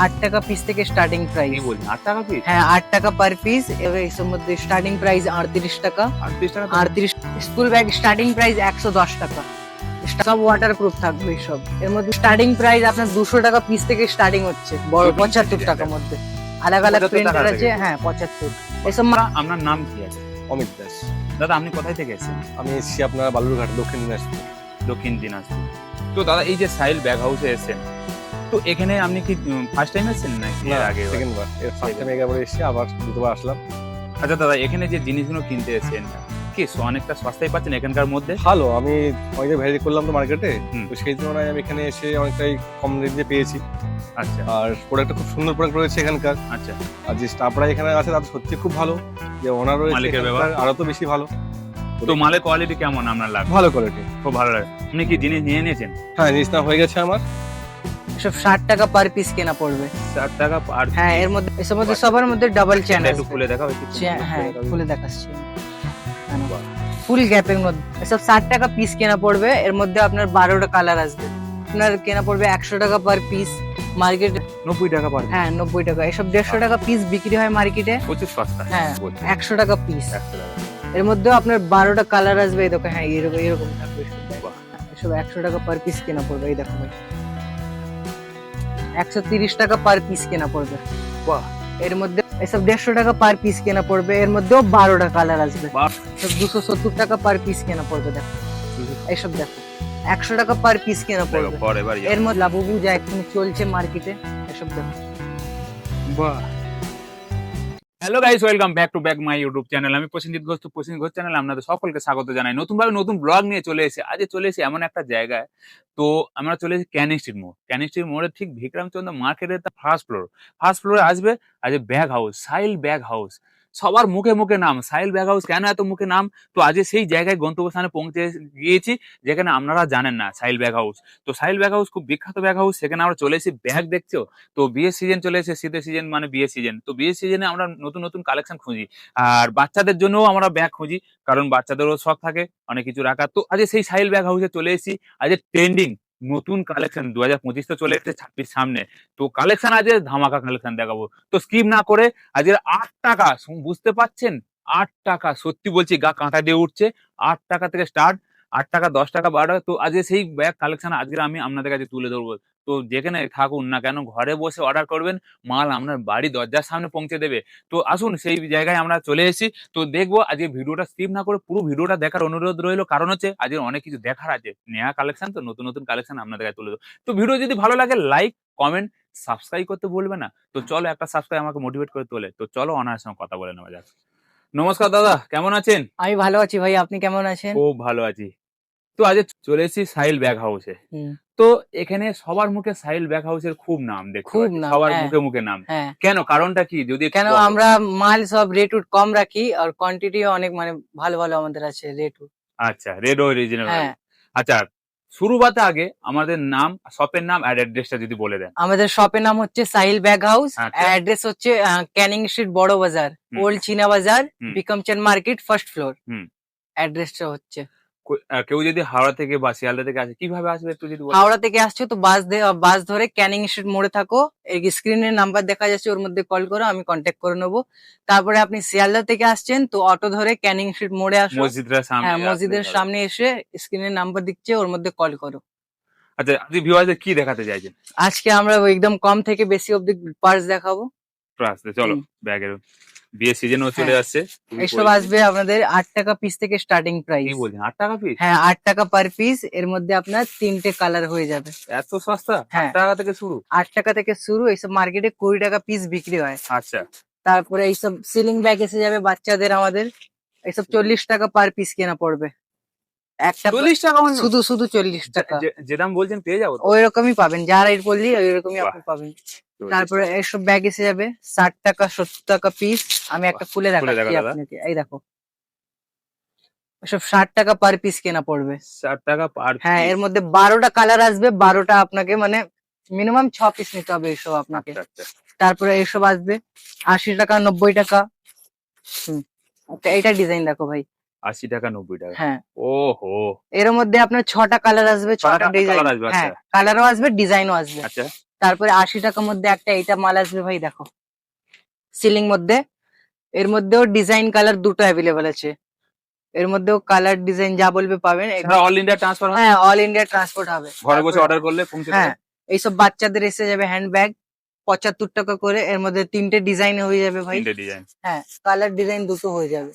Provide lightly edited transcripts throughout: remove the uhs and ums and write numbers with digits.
8 টাকা পিস থেকে starting price. কি বলছেন 8 টাকা পিস? হ্যাঁ 8 টাকা পার পিস। এবার এর মধ্যে স্টার্টিং প্রাইস 38 টাকা। 38 টাকা? 38 স্কুল ব্যাগ স্টার্টিং প্রাইস 110 টাকা। সব ওয়াটারপ্রুফ থাকবে সব। এর মধ্যে স্টার্টিং প্রাইস আপনার 200 টাকা পিস থেকে স্টার্টিং হচ্ছে, বড় 75 টাকার মধ্যে। আলাদা আলাদা 75 প্রিন্টার টাকা আছে। থেকে। হ্যাঁ 75। এসব আপনার নাম কি আছে? অমিত দাস। দাদা আপনি কোথায় থেকে এসেছেন? আমি এসেছি আপনার বালুরঘাট, দক্ষিণ দিনাজপুর। দক্ষিণ দিনাজপুর। তো দাদা এই যে সাহিল ব্যাগ হাউসে এসেছেন, তো এখানে আপনি কি ফার্স্ট টাইম এসেছেন নাকি এর আগে? সেকেন্ড বার। এর ফার্স্ট টাইম একবার এসেছি, আবার দ্বিতীয়বার আসলাম। আচ্ছা দাদা, এখানে যে জিনিসগুলো কিনতে এসেছেন কি অনেকটা সস্তায় পাচ্ছেন এখানকার মধ্যে? ভালো, আমি অনেকটা ভ্যারি করলাম তো মার্কেটে, হুম। তো সেই তুলনায় আমি এখানে এসে অনেকটাই কম রেঞ্জে পেয়েছি। আচ্ছা আর প্রোডাক্টটা খুব সুন্দর প্রোডাক্ট রয়েছে এখানকার। আচ্ছা। আর যে স্টাফরা এখানে আছে তাদের সত্যি খুব ভালো, যে ওনার রয়েছে মালিকের এখানকার ব্যবহার? আরো তো বেশি ভালো। তো মালের কোয়ালিটি কেমন আপনার লাগে? ভালো কোয়ালিটি। খুব ভালো লাগে। আপনি কি জিনিস নিয়ে নিয়েছেন? হ্যাঁ, জিনিস না হয়ে গেছে আমার। সব 60 টাকা পার পিস কেনা পড়বে। 60 টাকা আর হ্যাঁ এর মধ্যে এসব মধ্যে সবার মধ্যে ডাবল চ্যানেল। একটু খুলে দেখাও একটু। হ্যাঁ খুলে দেখাচ্ছি। ফুল গ্যাপের মধ্যে এসব 60 টাকা পিস কেনা পড়বে। এর মধ্যে আপনার 12টা কালার আসবে। আপনার কেনা পড়বে 100 টাকা পার পিস। মার্কেটে 90 টাকা পার। হ্যাঁ 90 টাকা। এসব 150 টাকা পিস বিক্রি হয় মার্কেটে। প্রচুর সস্তা। হ্যাঁ বলছি। 100 টাকা পিস। 100 টাকা। এর মধ্যে আপনার 12টা কালার আসবে। এই দেখো, হ্যাঁ এরকম এরকম থাকবে সব। বাহ। এসব 100 টাকা পার পিস কেনা পড়বে। এই দেখো ভাই 130 টাকা পার পিস কেনা পড়বে। বাহ। এর মধ্যে এসব 150 টাকা পার পিস কেনা পড়বে। এর মধ্যেও 12টা কালার আসবে। বাহ। সব 270 টাকা পার পিস কেনা পড়বে। দেখো এইসব দেখো 100 টাকা পার পিস কেনা দেখো পড়বে। পরে এবার এর মধ্যে লাবুবু যা এখন চলছে মার্কেটে, এসব দেখো। বাহ। Hello guys, welcome back to back my YouTube channel. আমি প্রসেনজিৎ ঘোষ। প্রসেনজিৎ ঘোষ চ্যানেলে আপনাদের সকলকে স্বাগত জানাই। নতুনভাবে নতুন ব্লগ নিয়ে চলে এসেছি। আজ চলে এসেছি এমন একটা জায়গায়, তো আমরা চলে এসেছি ক্যানিং স্ট্রিট মোড়। ক্যানিং স্ট্রিট মোড়ের ঠিক বিক্রমচন্দ্র মার্কেটের ফার্স্ট ফ্লোর। ফার্স্ট ফ্লোরে আসবে আজ bag house, Sahil bag house. সবার মুখে মুখে নাম সাহিল ব্যাগ হাউস। কেন এত মুখে নাম? তো আজ সেই জায়গায় গন্তব্যস্থানে পৌঁছে গিয়েছি যেখানে আপনারা জানেন না সাহিল ব্যাগ হাউস। তো সাহিল ব্যাগ হাউস খুব বিখ্যাত ব্যাগ হাউস। সেখানে আমরা চলে এসেছি ব্যাগ দেখছো। তো বিয়ের সিজন চলে এসেছে, শীতের সিজন মানে বিয়ের সিজন। তো বিয়ের সিজনে আমরা নতুন নতুন কালেকশন খুঁজি, আর বাচ্চাদের জন্যও আমরা ব্যাগ খুঁজি, কারণ বাচ্চাদেরও শখ থাকে অনেক কিছু রাখার। তো আজ সেই সাহিল ব্যাগ হাউসে চলে এসেছি। আজ ট্রেন্ডিং নতুন কালেকশন 2025 তো চলে এসেছে, 26 সামনে। তো কালেকশন আজ ধামাকা কালেকশন দেখাবো। তো স্কিপ না করে আজকের 8 টাকা, বুঝতে পাচ্ছেন 8 টাকা, সত্যি বলছি গা কাঁটা দিয়ে উঠছে। 8 টাকা থেকে স্টার্ট, 8 টাকা 10 টাকা 12 টাকা। তো আজকে সেই ব্যাগ কালেকশন আজকে আমি আপনাদের কাছে তুলে ধরবো। তো যেখানে থাকুন না কেন ঘরে বসে অর্ডার করবেন, মাল আপনার বাড়ি দরজার সামনে পৌঁছে দেবে। তো আসুন সেই জায়গায় আমরা চলে এসেছি। তো দেখবো আজকে ভিডিওটা স্কিপ না করে পুরো ভিডিওটা দেখার অনুরোধ রইলো, কারণ হচ্ছে আজকে অনেক কিছু দেখার আছে। নেয়া কালেকশন তো, নতুন নতুন কালেকশন আপনাদের কাছে তুলে দেবো। তো ভিডিও যদি ভালো লাগে লাইক কমেন্ট সাবস্ক্রাইব করতে ভুলবে না। তো চলো একটা সাবস্ক্রাইব আমাকে মোটিভেট করে তোলে। তো চলো ওনার সঙ্গে কথা বলে নেওয়া যাক। নমস্কার দাদা, কেমন আছেন? আমি ভালো আছি ভাই, আপনি কেমন আছেন? খুব ভালো আছি। তো আজ চলে এসেছি সাহিল ব্যাগ হাউসে। হুম, তো এখানে সবার মুখে সাহিল ব্যাগ হাউসের খুব নাম দেখতে খুব পাচ্ছি, নাম, সবার হ্যাঁ। মুখে মুখে নাম। হ্যাঁ কেন, কারণটা কি যদি একটু কেন বলো? আমরা মাল সব রেট কম রাখি, আর কোয়ান্টিটিও অনেক মানে ভালো ভালো আমাদের আছে রেট। আচ্ছা, রেড অরিজিনাল। হ্যাঁ আচ্ছা, শুরুবাতে আগে আমাদের নাম, শপের নাম আর অ্যাড্রেসটা যদি বলে দেন। আমাদের শপের নাম হচ্ছে সাহিল ব্যাগ হাউস। আচ্ছা। অ্যাড্রেস হচ্ছে ক্যানিং স্ট্রিট বড় বাজার, হুম। ওল্ড চীনা বাজার, হুম। বিকমচাঁদ মার্কেট, ফার্স্ট ফ্লোর। হুম। অ্যাড্রেসটা হচ্ছে। কেউ যদি হাওড়া থেকে বা শিয়ালদা থেকে আসে কিভাবে আসবে একটু যদি বলেন। হাওড়া থেকে আসছো তো বাস ধরে ক্যানিং স্ট্রিট মোড়ে থাকো, এই স্ক্রিনের নাম্বার দেখা যাচ্ছে, ওর মধ্যে কল করো, আমি কন্ট্যাক্ট করে নেবো। তারপরে আপনি শিয়ালদা থেকে আসছেন তো অটো ধরে ক্যানিং স্ট্রিট মোড়ে আসো। মসজিদের সামনে হ্যাঁ আসলে মসজিদের হবে। সামনে এসে স্ক্রিনের নাম্বার দিচ্ছে, ওর মধ্যে কল করো। আচ্ছা, আপনি ভিউয়ারদের কি দেখাতে চাইছেন? আজকে আমরা একদম কম থেকে বেশি অব্দি পার্স দেখাবো। তো আসতে চলো। হুম। ব্যাগের বিয়ের সিজনও চলে হ্যাঁ। আসছে। খুবই এসব পরিচিত। আসবে আপনাদের 8 টাকা পিস থেকে স্টার্টিং কি প্রাইস। বলছেন 8 টাকা পিস? হ্যাঁ 8 টাকা পার পিস। এর মধ্যে আপনার 3টে কালার হয়ে যাবে। এত সস্তা? 8 হ্যাঁ। টাকা থেকে শুরু? 8 টাকা থেকে শুরু। এইসব মার্কেটে 20 টাকা পিস বিক্রি হয়। আচ্ছা। তারপরে এইসব সিলিং ব্যাগ এসে যাবে বাচ্চাদের আমাদের। এইসব 40 টাকা পার পিস কেনা পড়বে। একটা 40 টাকা মানে? শুধু শুধু 40 টাকা। যে দাম বলছেন পেয়ে যাবো তো? ওই রকমই পাবেন, যা রেট বললি ওই রকমই বাহ। আপনি পাবেন। 40 তারপরে টাকা। এইসব ব্যাগ এসে যাবে 60 টাকা 70 টাকা পিস। আমি একটা খুলে খুলে দেখো দেখাচ্ছি দাদা। আপনাকে, এই দেখো। এসব 60 টাকা পার পিস কেনা পড়বে। 60 টাকা পার হ্যাঁ পিস। এর মধ্যে 12টা কালার আসবে, 12টা আপনাকে মানে মিনিমাম 6 পিস নিতে হবে এইসব আপনাকে। আচ্ছা আচ্ছা। তারপরে এইসব আসবে 80 টাকা 90 টাকা। হুম, আচ্ছা এইটা ডিজাইন দেখো ভাই। 80 টাকা 90 টাকা। হ্যাঁ ওহো। এর মধ্যে আপনার 6টা কালার আসবে, 6টা 6টা ডিজাইন। কালার আসবে। হ্যাঁ আচ্ছা কালারও আসবে, ডিজাইনও আসবে। আচ্ছা। তারপরে 80 টাকার মধ্যে একটা এইটা মাল আসবে ভাই, দেখো সিলিং মধ্যে। এর মধ্যেও ডিজাইন কালার দুটো অ্যাভেলেবেল আছে, এর মধ্যেও কালার ডিজাইন যা বলবে পাবেন। অল ইন্ডিয়া ট্রান্সফার হয়, হ্যাঁ, অল ইন্ডিয়া ট্রান্সপোর্ট হবে। ঘরে বসে তারপরে- অর্ডার করলে পৌঁছে হ্যাঁ, দেবে। এইসব বাচ্চাদের এসে যাবে হ্যান্ডব্যাগ 75 টাকা করে, এর মধ্যে 3টে ডিজাইন হয়ে যাবে ভাই। 3টে ডিজাইন, হ্যাঁ, কালার ডিজাইন দুটো হয়ে যাবে।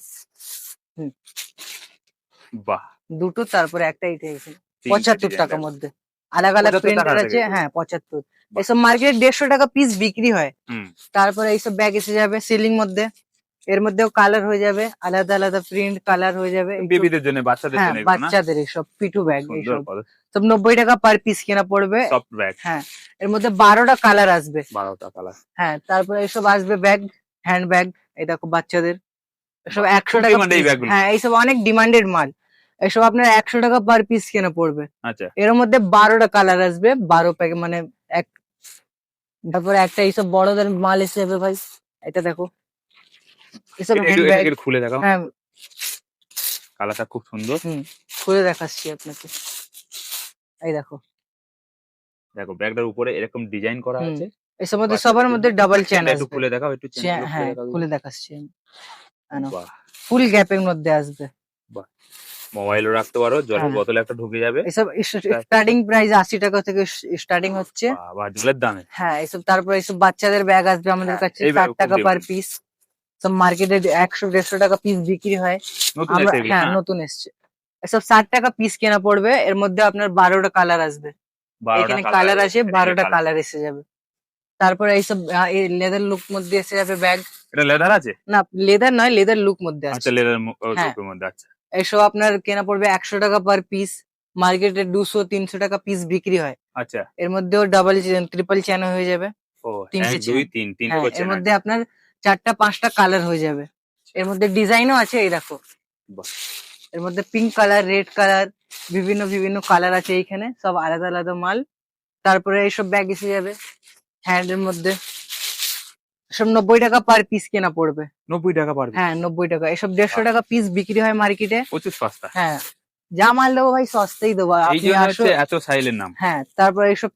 বাহ। দুটো, তারপরে একটা এইটা এসে 3টে 75 design টাকার দেখো। মধ্যে। আলাদা আলাদা 75 প্রিন্টার টাকা আছে, থেকে। হ্যাঁ 75। বাহ। এসব মার্কেট 150 টাকা পিস বিক্রি হয়। হুম, তারপরে এইসব ব্যাগ এসে যাবে সিলিং মধ্যে, এর মধ্যেও কালার হয়ে যাবে, আলাদা আলাদা প্রিন্ট কালার হয়ে যাবে। এইসব- বেবিদের জন্য, বাচ্চাদের হ্যাঁ, জন্য এগুলো না? বাচ্চাদের এইসব পিটু ব্যাগ, সুন্দর এইসব কত সব 90 টাকা পার পিস কেনা পড়বে। সফট ব্যাগ, হ্যাঁ, এর মধ্যে 12টা কালার আসবে। 12টা কালার। হ্যাঁ, তারপরে এইসব আসবে ব্যাগ, হ্যান্ড ব্যাগ, এই দেখো বাচ্চাদের এসব 100 খুব টাকা demand এই piece। ব্যাগগুলো। হ্যাঁ, এইসব অনেক ডিমান্ডেড মাল, এসব আপনার 100 টাকা পার পিস কেনা পড়বে। আচ্ছা, এর মধ্যে 12টা কালার আসবে, 12 প্যাকেট মানে এক। তারপরে একটা এইসব বড়দের মাল এসে যাবে ভাই, এটা দেখো এসব হ্যান্ড ব্যাগ। একটু খুলে দেখাও, হ্যাঁ, কালারটা খুব সুন্দর। খুলে দেখাচ্ছি আপনাকে, এই দেখো। দেখো ব্যাগটার উপরে এরকম ডিজাইন করা হুম, আছে। এসব মধ্যে বাচ্চাদের সবার জন্য। মধ্যে ডাবল চেন চেনটা একটু আসবে। খুলে দেখাও, একটু চেনগুলো খুলে হ্যাঁ, দেখাও। খুলে দেখাচ্ছি আমি। বাহ, ফুল গ্যাপের মধ্যে আসবে। বাহ। মোবাইলও রাখতে পারো, জলের হ্যাঁ। বোতলে একটা ঢুকে যাবে। এসব স্টার্টিং প্রাইস 80 টাকা থেকে স্টার্টিং হচ্ছে। বাহ, জলের দামে। হ্যাঁ, এসব তারপরে এসব বাচ্চাদের ব্যাগ আসবে আমাদের হ্যাঁ, কাছে এই ব্যাগ 60 খুব টাকা পার demand। পিস। সব মার্কেটে 100-150 টাকা পিস বিক্রি হয়। নতুন আমরা এসে এগুলো হ্যাঁ, না? নতুন এসছে। এসব 60 টাকা পিস কেনা পড়বে, এর মধ্যে আপনার 12টা কালার আসবে। 12টা এখানে কালার আছে, এখানে 12টা colour। কালার এসে যাবে। তারপরে এইসব লেদার লুক মধ্যে এসে যাবে ব্যাগ। এটা লেদার আছে? না, লেদার নয়, লেদার লুক মধ্যে আচ্ছা, আছে। লেদার হ্যাঁ। লুকের মধ্যে। আচ্ছা, এসব আপনার কেনা পড়বে 100 টাকা পার পিস, মার্কেটে 200-300 টাকা পিস বিক্রি হয়। আচ্ছা। এর মধ্যেও ডাবল ট্রিপল চ্যান হয়ে যাবে। ও, 3টে 1 2 চেন। 3 3 হ্যাঁ, করছে এর না? মধ্যে আপনার 4টা-5টা কালার হয়ে যাবে। এর মধ্যে ডিজাইনও আছে, এই দেখো। বাহ। এর মধ্যে পিঙ্ক কালার, রেড কালার, বিভিন্ন বিভিন্ন কালার আছে এইখানে, সব আলাদা আলাদা মাল। তারপরে এইসব ব্যাগ এসে যাবে হ্যান্ডের মধ্যে, সব 90 টাকা পার পিস কেনা পড়বে। 90 টাকা পারবে? হ্যাঁ, 90 টাকা। এসব 150 টাকা পিস বিক্রি হয় মার্কেটে। প্রচুর সস্তা। হ্যাঁ, যা মাল দেবো ভাই সস্তাই দেবো, এই আপনি জন্য আসো। হচ্ছে এত সাইলের নাম। হ্যাঁ, তারপরে এইসব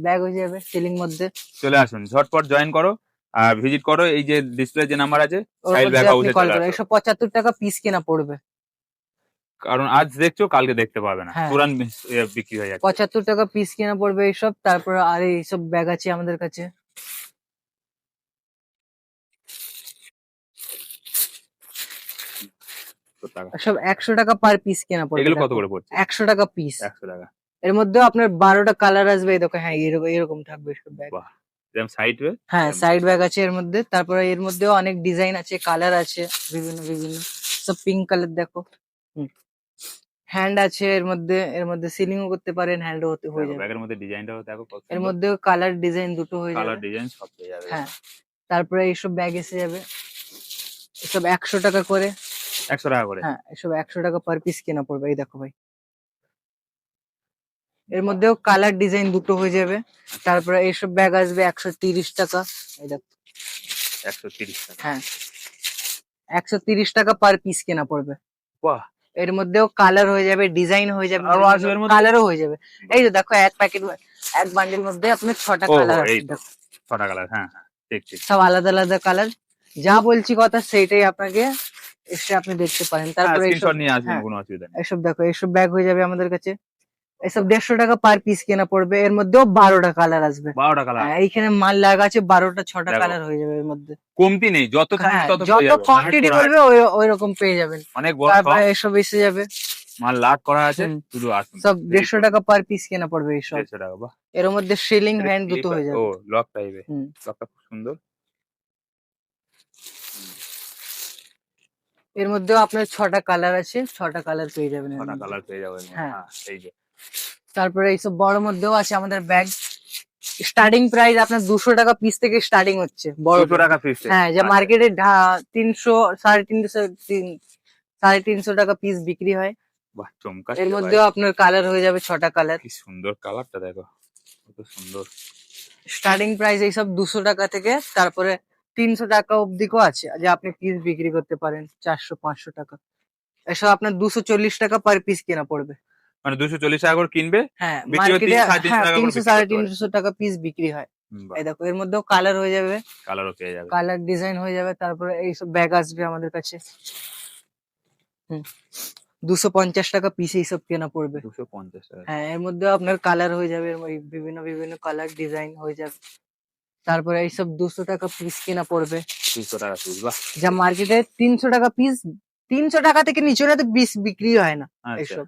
ব্যাগ হয়ে যাবে সিলিং মধ্যে। চলে আসুন, ঝটপট জয়েন করো আর ভিজিট করো। এই যে ডিসপ্লে যে নাম্বার আছে, ওর সাইল মধ্যে ব্যাগ আপনি হাউসে কল চলে করুন, আসো। এইসব 75 টাকা পিস কেনা পড়বে। কারণ আজ দেখছো, কালকে দেখতে পাবে না, হ্যাঁ। তুরান বিক্রি হয়ে যাচ্ছে। 75 টাকা পিস কেনা পড়বে এইসব। তারপরে আর এইসব ব্যাগ আছে আমাদের কাছে। টাকা। সব 100 টাকা পার পিস কেনা পড়বে। এগুলো কত দেখো, করে পড়ছে? 100 টাকা পিস। 100 টাকা। এর মধ্যেও আপনার 12টা কালার আসবে, এই দেখো। হ্যাঁ, এরকম এরকম থাকবে সব ব্যাগ। বাহ, যেমন সাইড ওয়ে। হ্যাঁ, সাইড ব্যাগ আছে এর মধ্যে। তারপরে এর মধ্যেও অনেক ডিজাইন আছে, কালার আছে বিভিন্ন বিভিন্ন। সব পিঙ্ক কালার দেখো। হ্যান্ড আছে এর মধ্যে, এর মধ্যে সিলিংও করতে পারেন, হ্যান্ডও হয়ে যাবে। ব্যাগের মধ্যে ডিজাইনটাও দেখো কত এর সুন্দর। মধ্যেও কালার ডিজাইন দুটো হয়ে কালার যাবে। ডিজাইন সব পেয়ে যাবে। হ্যাঁ, তারপরে এইসব ব্যাগ এসে যাবে, এসব 100 টাকা করে। 100 টাকা করে। হ্যাঁ, এসব 100 টাকা পার পিস কেনা পড়বে, এই দেখো ভাই। এর মধ্যেও কালার ডিজাইন দুটো হয়ে যাবে। তারপরে এইসব ব্যাগ আসবে 130 টাকা, এই দেখো। 130 টাকা। হ্যাঁ, 130 টাকা পার পিস কেনা পড়বে। বাহ। এর মধ্যেও কালার হয়ে যাবে, ডিজাইন হয়ে যাবে, আরো আসবে এর মধ্যে? কালারও হয়ে যাবে। এই যে দেখো, এক প্যাকেট, এক বান্ডেল মধ্যে আপনার 6টা ও, কালার আছে, এই তো। দেখো। 6টা কালার। হ্যাঁ হ্যাঁ, ঠিক ঠিক। সব আলাদা আলাদা কালার। যা বলছি কথা সেইটাই আপনাকে এসে আপনি দেখতে পারেন। তারপরে স্ক্রিনশট এইসব- নিয়ে আসবেন, হ্যাঁ, কোনো অসুবিধা নেই। এসব দেখো, এসব ব্যাগ হয়ে যাবে আমাদের কাছে। এসব 150 টাকা পার পিস কেনা পড়বে। এর মধ্যেও 12টা কালার আসবে। 12টা কালার। হ্যাঁ, এইখানে মাল লাগা আছে 12টা, 6টা দেখো। কালার হয়ে যাবে এর মধ্যে। কমতি নেই, যত চাই হ্যাঁ, তত পেয়ে যত যাবেন। কোয়ান্টিটি লাট করা বলবে ওই রকম পেয়ে যাবেন। আছে, অনেক বড় তারপরে shop, এসব এসে যাবে, মাল লাট করা আছে, হুম। শুধু আসুন। সব 150 টাকা পার পিস কেনা পড়বে এইসব। 150 টাকা। বাহ। এর মধ্যে সিলিং এটা হ্যান্ড দুটো clip হয়ে ও যাবে। লক টাইপের। হুম। লকটা খুব সুন্দর। এর মধ্যেও আপনার 6টা কালার আছে, 6টা কালার পেয়ে যাবেন এর 6টা মধ্যে। কালার পেয়ে যাবেন। হ্যাঁ। হ্যাঁ, এই যে। তারপরে এইসব বড় মধ্যেও আছে আমাদের ব্যাগ। স্টার্টিং প্রাইস আপনার 200 টাকা পিস থেকে স্টার্টিং হচ্ছে বড়। 200 টাকা পিস। হ্যাঁ, যে মার্কেটে 300, 350 টাকা পিস বিক্রি হয়। বাহ, চমকা। এর মধ্যেও আপনার কালার হয়ে যাবে 6টা কালার। কি সুন্দর কালারটা দেখো, কত সুন্দর। স্টার্টিং প্রাইস এইসব 200 টাকা থেকে, তারপরে 300 টাকা অব্দিকও আছে, যে আপনি পিস বিক্রি করতে পারেন 400-500 টাকা। এসব আপনার 240 টাকা পার পিস কেনা পড়বে। মানে 240 টাকা করে কিনবে, হ্যাঁ বিক্রি হয় মার্কেটে 300-350 হ্যাঁ টাকা করে 300 বিক্রি সাড়ে করতে পারে। 300 টাকা পিস বিক্রি হয়। বাহ, এই দেখো এর মধ্যেও কালার হয়ে যাবে, কালারও পেয়ে যাবে। কালার ডিজাইন হয়ে যাবে, তারপরে এইসব ব্যাগ আসবে আমাদের কাছে। হুম 250 টাকা পিস এইসব কেনা পড়বে। 250 টাকা। হ্যাঁ এর মধ্যেও আপনার কালার হয়ে যাবে, এর মধ্যে বিভিন্ন বিভিন্ন কালার ডিজাইন হয়ে যাবে। তারপরে এইসব 200 টাকা পিস কেনা পড়বে, 200 টাকা পিস, বাহ। যা মার্কেটে 300 টাকা পিস। 300 টাকা থেকে নিচে তো পিস বিক্রি হয় না। আচ্ছা, এইসব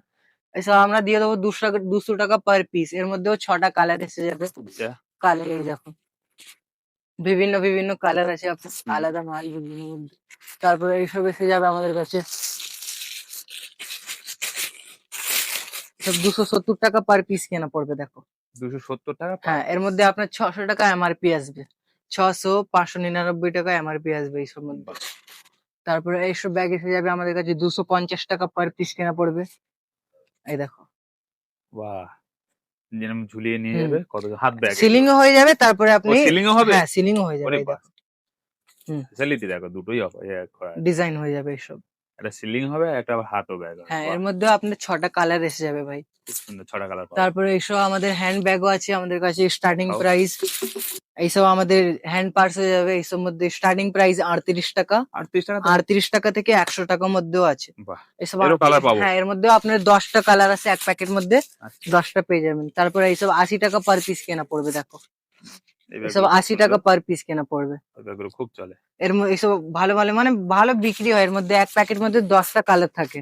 এইসব আমরা দিয়ে দেবো 200 টাকা পার পিস। এর মধ্যেও 6টা কালার এসে যাবে। আচ্ছা। কালার এই দেখো বিভিন্ন বিভিন্ন কালার আছে আপনার, হুম। আলাদা মাল বিভিন্ন মধ্যে। তারপরে এইসব এসে যাবে আমাদের কাছে সব 270 টাকা পার পিস কেনা পড়বে দেখো। 270 টাকা per হ্যাঁ এর piece। মধ্যে আপনার 600 টাকা এমআরপি আসবে, 600 599 টাকা এমআরপি আসবে এইসব মধ্যে। বাহ, তারপরে এইসব ব্যাগ এসে যাবে আমাদের কাছে 250 টাকা পার পিস কেনা পড়বে। এই দেখো বাহ। যেরকম ঝুলিয়ে নিয়ে হুম যাবে, কত হাত ব্যাগ সিলিং ও হয়ে যাবে, তারপরে আপনি সিলিং ও হবে। হ্যাঁ সিলিং ও হয়ে যাবে। ওরে এই বাহ, দেখো হুম ফ্যাসিলিটি দেখো, দুটোই করা আছে। ডিজাইন হয়ে যাবে এইসব। একটা সিলিং হবে, একটা আবার হাতও ব্যাগ হবে। হ্যাঁ বাহ, এর মধ্যে আপনার 6টা কালার এসে যাবে ভাই। খুব সুন্দর, 6টা কালার পাবে। তারপরে এইসব আমাদের হ্যান্ড ব্যাগও আছে আমাদের কাছে, স্টার্টিং দেখাও। প্রাইস এইসব আমাদের হ্যান্ড পার্স হয়ে যাবে। এইসব মধ্যে স্টার্টিং প্রাইস 38 টাকা, 38 টাকা থেকে? 38 টাকা থেকে 100 টাকার মধ্যেও আছে। বাহ, এইসব এরও কালার পাবো। হ্যাঁ এর মধ্যেও আপনার 10টা কালার আছে এক প্যাকেট মধ্যে, আচ্ছা, 10টা পেয়ে যাবেন। তারপরে এইসব 80 টাকা পার পিস কেনা পড়বে দেখো, এই এসব ব্যাগগুলো খুব 80 টাকা সুন্দর, পার পিস কেনা পড়বে। এই ব্যাগগুলো খুব চলে। এইসব ভালো ভালো মানে ভালো বিক্রি হয়, এর মধ্যে এক প্যাকেট মধ্যে 10টা কালার থাকে।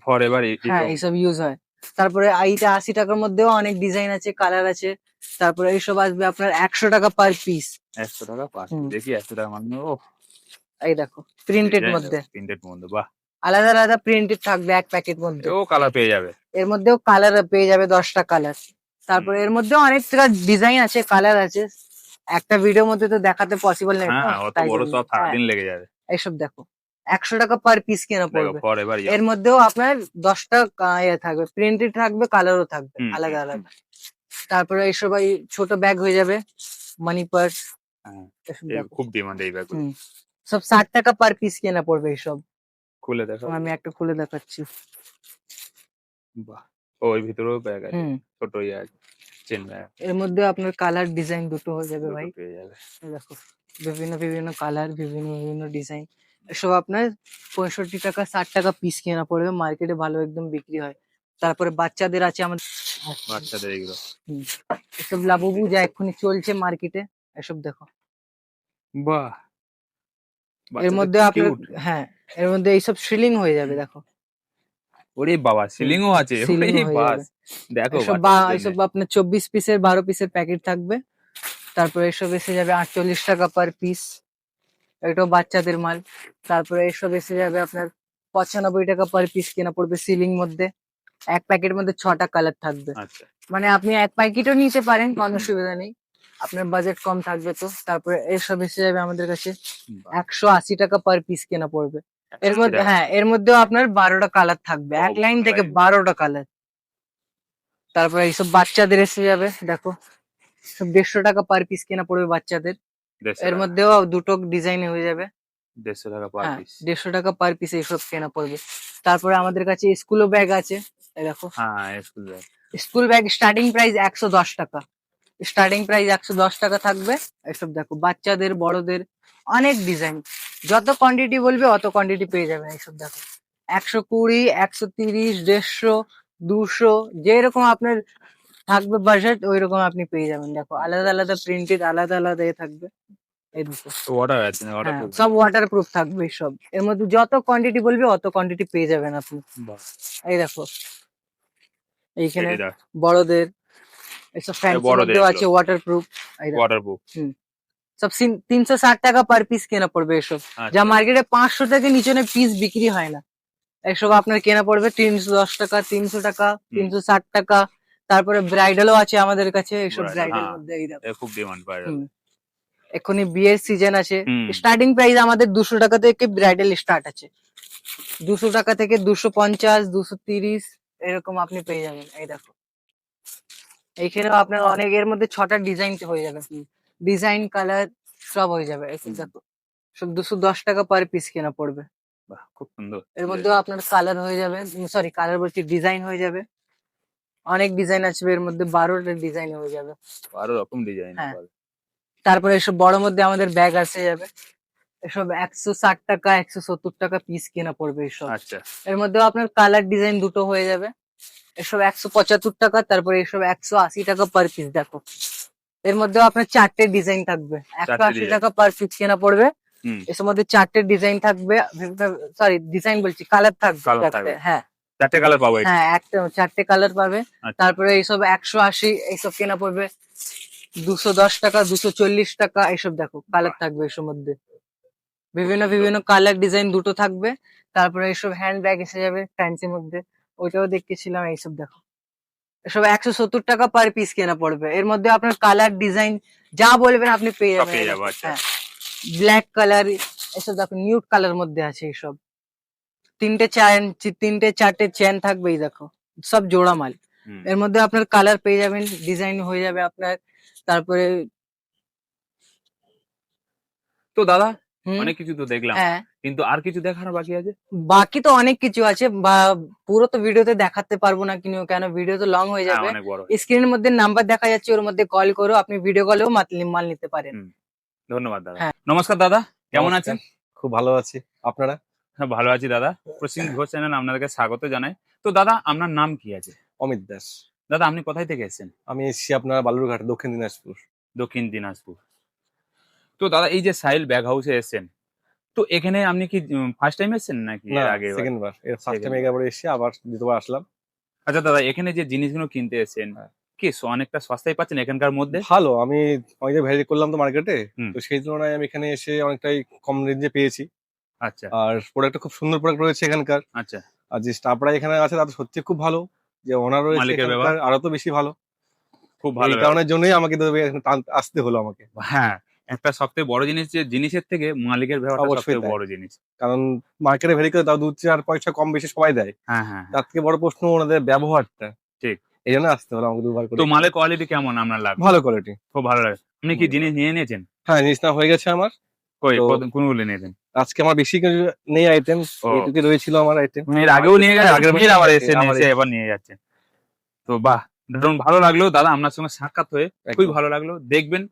ফর এভার হ্যাঁ এইসব ইউজ হয়। তারপরে এইটা 80 টাকার মধ্যেও অনেক ডিজাইন আছে, কালার আছে। তারপরে এইসব আসবে আপনার 100 টাকা পার পিস। 100 টাকা পাঁচ, হুম দেখি 100 টাকা মানে, ও এই দেখো প্রিন্টেড মধ্যে প্রিন্টেড মধ্যে, বাহ। আলাদা আলাদা প্রিন্টেড থাকবে এক প্যাকেট মধ্যে। ও কালার পেয়ে যাবে। এর মধ্যেও কালার পেয়ে যাবে 10টা কালার। তারপরে এর মধ্যেও অনেক ডিজাইন আছে, কালার আছে, একটা ভিডিওর মধ্যে তো দেখাতে পসিবল নেই তো, হ্যাঁ, অত তাই বড় জন্য। তো আর হ্যাঁ সারাদিন লেগে যাবে। এইসব দেখো 100 টাকা পার পিস কেনা দেখো পড়বে। ফর এভার এর মধ্যেও আপনার 10টা ইয়ে থাকবে, প্রিন্টেড থাকবে, কালারও থাকবে আলাদা আলাদা। তারপরে এইসব এই ছোট ব্যাগ হয়ে যাবে, মানি পার্স হ্যাঁ, এসব এই দেখো। খুব ডিমান্ড এই ব্যাগগুলো। হুম সব 60 টাকা পার পিস কেনা পড়বে এইসব। খুলে দেখো। আমি একটা খুলে দেখাচ্ছি। বাহ, ও এর ভিতরেও ব্যাগ আছে, হুম ছোট ইয়ে আছে, চেন ব্যাগ, এর মধ্যে আপনার কালার ডিজাইন দুটো হয়ে যাবে দুটো ভাই। পেয়ে যাবে। এই দেখো বিভিন্ন বিভিন্ন কালার, বিভিন্ন বিভিন্ন ডিজাইন, এসব আপনার 65 টাকা 60 টাকা পিস কেনা পড়বে, মার্কেটে ভালো একদম বিক্রি হয়। তারপরে বাচ্চাদের আছে আমাদের বাচ্চাদের এগুলো, হুম, এসব লাবুবু যা এক্ষুনি চলছে মার্কেটে, এসব দেখো। বাহ, এর বাচ্চাদের মধ্যে খুব আপনার কিউট। হ্যাঁ এর মধ্যে এইসব সিলিং হয়ে যাবে দেখো। ওরে বাবা, সিলিংও আছে, সিলিং ওরে হয়ে বাস। যাবে। দেখো এসব বাচ্চাদের জন্য। এসব আপনার 24 পিসের 12 পিসের প্যাকেট থাকবে। তারপরে এসব এসে যাবে 48 টাকা পার পিস, এটাও বাচ্চাদের মাল। তারপরে এসব এসে যাবে আপনার 95 টাকা পার পিস কেনা পড়বে সিলিং মধ্যে। এক প্যাকেটের মধ্যে 6টা কালার থাকবে, আচ্ছা, মানে আপনি এক প্যাকেটও নিতে পারেন, কোনো অসুবিধা নেই, আপনার বাজেট কম থাকবে তো। তারপরে এসব এসে যাবে আমাদের কাছে বাহ, 180 টাকা পার পিস কেনা পড়বে। এর 180 মধ্যে টাকা। হ্যাঁ এর মধ্যেও আপনার 12টা কালার থাকবে, এক লাইন থেকে 12টা কালার। তারপরে এইসব বাচ্চাদের এসে যাবে দেখো, সব 150 টাকা পার পিস কেনা পড়বে বাচ্চাদের। 150 এর টাকা, মধ্যেও দুটো ডিজাইনে হয়ে যাবে। 150 টাকা পার হ্যাঁ পিস। 150 টাকা পার পিস এইসব কেনা পড়বে। তারপরে আমাদের কাছে স্কুলও ব্যাগ আছে, এই দেখো হ্যাঁ, school bag. School bag starting price 110 টাকা, স্টার্টিং প্রাইস 110 টাকা থাকবে। এসব দেখো বাচ্চাদের বড়দের অনেক ডিজাইন, যত কোয়ান্টিটি বলবে অত কোয়ান্টিটি পেয়ে যাবেন। এইসব দেখো 120 130 150 200 যেরকম আপনার থাকবে বাজেট ওই রকম আপনি পেয়ে যাবেন। দেখো আলাদা আলাদা প্রিন্টেড আলাদা আলাদা থাকবে। এই দেখো ওয়াটার আছে না, হ্যাঁ ওয়াটার। সব ওয়াটার প্রুফ থাকবে সব, এর মধ্যে যত কোয়ান্টিটি বলবে অত কোয়ান্টিটি পেয়ে যাবেন আপনি। বাহ, এই দেখো এইখানে এই দেখ, বড়দের এসব এই ফ্যান্সি বড়দের মধ্যেও এগুলো আছে ওয়াটার প্রুফ। এই দেখো ওয়াটার প্রুফ। হুম সব 360 টাকা পার পিস কেনা পড়বে এসব, যা আচ্ছা, মার্কেটে 500 থেকে নিচে পিস বিক্রি হয় না। এসব আপনার কেনা পড়বে 310 টাকা, 300 টাকা, হুম, 360 টাকা। তারপরে ব্রাইডালও আছে আমাদের কাছে, এইসব ব্রাইডাল, ব্রাইডাল হ্যাঁ, মধ্যে এই দেখো। এ খুব ডিমান্ড ব্রাইডাল। হুম এক্ষুনি বিয়ের সিজন আছে, হুম, স্টার্টিং প্রাইস আমাদের 200 টাকা থেকে ব্রাইডাল স্টার্ট আছে, 200 টাকা থেকে 250 230 এরকম আপনি পেয়ে যাবেন। এই দেখো এইখানেও আপনার অনেক, এর মধ্যে 6টা ডিজাইন হয়ে যাবে, ডিজাইন কালার সব হয়ে যাবে। এই দেখো সব 210 টাকা পার পিস কেনা পড়বে। বাহ, খুব সুন্দর। এর মধ্যেও আপনার কালার হয়ে যাবে, সরি কালার বলছি ডিজাইন হয়ে যাবে। অনেক ডিজাইন আসবে এর মধ্যে, 12টা ডিজাইন হয়ে যাবে। 12 রকম ডিজাইন। হ্যাঁ। তারপরে এসব বড় মধ্যে আমাদের ব্যাগ আসে যাবে, এসব 160 টাকা 170 টাকা পিস কেনা পড়বে এসব। আচ্ছা এর মধ্যেও আপনার কালার ডিজাইন দুটো হয়ে যাবে, এসব 175 টাকা, তারপরে এসব 180 টাকা পার পিস। দেখো এর মধ্যেও আপনার 4টে ডিজাইন থাকবে, 180 design। টাকা পার পিস কেনা পড়বে। হুম। এর মধ্যে 4টে ডিজাইন থাকবে, সরি ডিজাইন বলছি, কালার থাকবে Colour 4টে। থাকবে। হ্যাঁ 4টে কালার পাবো এটা। হ্যাঁ, 4টে কালার পাবে। আচ্ছা। তারপরে এইসব 180 এইসব কেনা পড়বে 210 টাকা 240 টাকা, এইসব দেখো কালার থাকবে এসব মধ্যে, বিভিন্ন বিভিন্ন কালার ডিজাইন দুটো থাকবে। তারপরে এইসব হ্যান্ড ব্যাগ এসে যাবে ফ্যান্সির মধ্যে, ওইটাও দেখতেছিলাম। এইসব দেখো এসব 170 টাকা পার পিস কেনা পড়বে। এর মধ্যে আপনার কালার ডিজাইন যা বলবেন আপনি পেয়ে সব পেয়ে যাবেন। যাবো, আচ্ছা। হ্যাঁ, ব্ল্যাক কালার, এসব দেখো নিউড কালার মধ্যে আছে এইসব। 3টে 4টে চেন থাকবে, এই দেখো সব জোড়া মাল। হুম। এর মধ্যে আপনার কালার পেয়ে যাবেন, ডিজাইন হয়ে যাবে আপনার। তারপরে তো দাদা হুম, অনেক কিছু তো দেখলাম, হ্যাঁ কিন্তু আর কিছু দেখানো বাকি আছে? বাকি তো অনেক কিছু আছে, বা পুরো তো ভিডিওতে দেখাতে পারবো না, কেন ভিডিও তো লং হয়ে হ্যাঁ, যাবে। অনেক বড়। স্ক্রিনের মধ্যে নাম্বার দেখা যাচ্ছে, ওর মধ্যে কল করো, আপনি ভিডিও কলেও মাল নিতে পারেন। হুম। ধন্যবাদ দাদা। হ্যাঁ। নমস্কার দাদা, কেমন নমস্কার। আছেন? খুব ভালো আছি, আপনারা? হ্যাঁ, ভালো আছি দাদা। প্রসেনজিৎ ঘোষ চ্যানেল আপনাদেরকে স্বাগত জানাই। তো দাদা আপনার নাম কি আছে? অমিত দাস। দাদা আপনি কোথায় থেকে এসেছেন? আমি এসেছি আপনার বালুরঘাট, দক্ষিণ দিনাজপুর। দক্ষিণ দিনাজপুর। তো দাদা এই যে সাহিল ব্যাগ হাউসে এসেছেন, তো এখানে আপনি কি ফার্স্ট টাইম এসেছেন নাকি না, এর আগে? সেকেন্ড বার। এর ফার্স্ট Second টাইম এগারো এসেছি, আবার দ্বিতীয়বার আসলাম। আচ্ছা দাদা, এখানে যে জিনিসগুলো কিনতে এসেছেন হ্যাঁ। কি অনেকটা সস্তায় পাচ্ছেন এখানকার মধ্যে? ভালো, আমি অনেক ভ্যারি করলাম তো মার্কেটে, হুম। তো সেই তুলনায় আমি এখানে এসে অনেকটাই কম রেঞ্জে পেয়েছি। আচ্ছা আর প্রোডাক্টটা খুব সুন্দর প্রোডাক্ট রয়েছে এখানকার। আচ্ছা। আর যে স্টাফরা এখানে আছে তাদের সত্যি খুব ভালো, যে ওনার রয়েছে মালিকের এখানকার ব্যবহার? আরো তো বেশি ভালো। খুব ভালো এই ব্যবহার। কারণের জন্যই আমাকে তো এখানে আসতে হলো আমাকে। হ্যাঁ, একটা সবথেকে বড় জিনিস যে জিনিসের থেকে মালিকের ব্যবহারটা অবশ্যই সবথেকে তাই। বড় জিনিস। কারণ মার্কেটে ভেরি করে তাও 2-4 পয়সা কম বেশি সবাই দেয়, হ্যাঁ হ্যাঁ হ্যাঁ, তার থেকে বড় প্রশ্ন ওনাদের ব্যবহারটা। ঠিক। এই জন্য আসতে হলো আমাকে দুবার করে। তো মালের কোয়ালিটি কেমন আপনার লাগবে? ভালো কোয়ালিটি। খুব ভালো লাগে। আপনি কি জিনিস নিয়ে নিয়েছেন? হ্যাঁ, জিনিস না হয়ে গেছে আমার। কই তো কোনগুলো নিয়েছেন? আজকে আমার বেশি কিছু নেই আইটেম, ও। এইটুকু রয়েছিল আমার আইটেম। এর আগেও নিয়ে গেছেন, আগের বার ফের আবার নিয়ে এসে আবার এবার নিয়ে যাচ্ছেন। তো বাহ, দারুণ ভালো লাগলো দাদা আপনার সঙ্গে সাক্ষাৎ হয়ে, খুবই একদম। ভালো লাগলো। দেখবেন